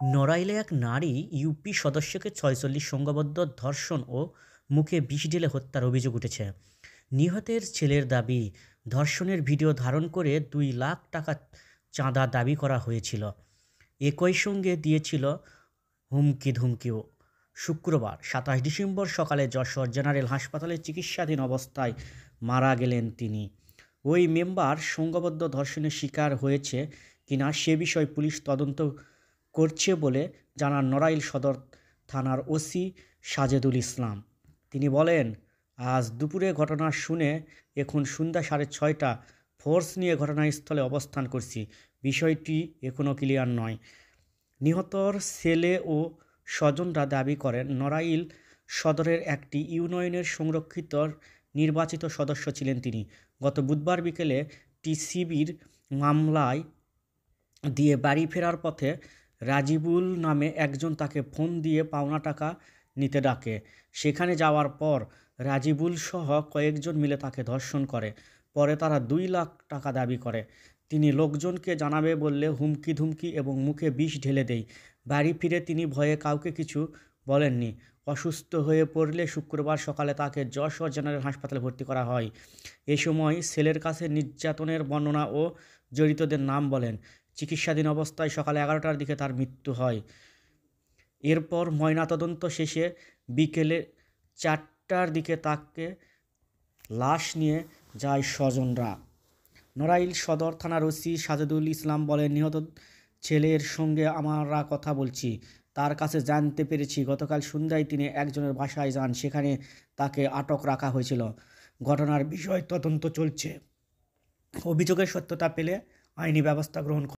নড়াইলে এক নারী ইউপি সদস্যকে ৪৬ সংঘবদ্ধ ধর্ষণ ও মুখে বিষ ঢেলে হত্যার অভিযোগ উঠেছে। নিহতের ছেলের দাবি, ধর্ষণের ভিডিও ধারণ করে ২ লাখ টাকা চাঁদা দাবি করা হয়েছিল। একই সঙ্গে দিয়েছিল হুমকি-ধমকিও। শুক্রবার ২৭ ডিসেম্বর সকালে যশোর জেনারেল হাসপাতালে চিকিৎসাধীন অবস্থায় মারা গেলেন তিনি। ওই মেম্বার সংঘবদ্ধ ধর্ষণের শিকার হয়েছে কিনা সে বিষয়ে পুলিশ তদন্ত করছে বলে জানান নড়াইল সদর থানার ওসি সাজেদুল ইসলাম। তিনি বলেন, আজ দুপুরে ঘটনা শুনে এখন সন্ধ্যা ৬:৩০ ফোর্স নিয়ে ঘটনাস্থলে অবস্থান করছি। বিষয়টি এখনও ক্লিয়ার নয়। নিহতর ছেলে ও স্বজনরা দাবি করেন, নড়াইল সদরের একটি ইউনিয়নের সংরক্ষিত নির্বাচিত সদস্য ছিলেন তিনি। গত বুধবার বিকেলে টিসিবির মামলায় দিয়ে বাড়ি ফেরার পথে রাজিবুল নামে একজন তাকে ফোন দিয়ে পাওনা টাকা নিতে ডাকে। সেখানে যাওয়ার পর রাজিবুল সহ কয়েকজন মিলে তাকে ধর্ষণ করে। পরে তারা ২ লাখ টাকা দাবি করে। তিনি লোকজনকে জানাবে বললে হুমকি-ধমকি এবং মুখে বিষ ঢেলে দেয়। বাড়ি ফিরে তিনি ভয়ে কাউকে কিছু বলেননি। অসুস্থ হয়ে পড়লে শুক্রবার সকালে তাকে যশোর জেনারেল হাসপাতালে ভর্তি করা হয়। এ সময় ছেলের কাছে নির্যাতনের বর্ণনা ও জড়িতদের নাম বলেন। চিকিৎসাধীন অবস্থায় সকাল ১১টার দিকে তার মৃত্যু হয়। এরপর ময়নাতদন্ত শেষে বিকেলে ৪টার দিকে তাকে লাশ নিয়ে যায় স্বজনরা। নড়াইল সদর থানার ওসি সাজেদুল ইসলাম বলেন, নিহত ছেলের সঙ্গে আমরা কথা বলছি। তার কাছে জানতে পেরেছি গতকাল সন্ধ্যায় তিনি একজনের বাসায় যান, সেখানে তাকে আটক রাখা হয়েছিল। ঘটনার বিষয় তদন্ত চলছে। অভিযোগের সত্যতা পেলে আইনি ব্যবস্থা গ্রহণ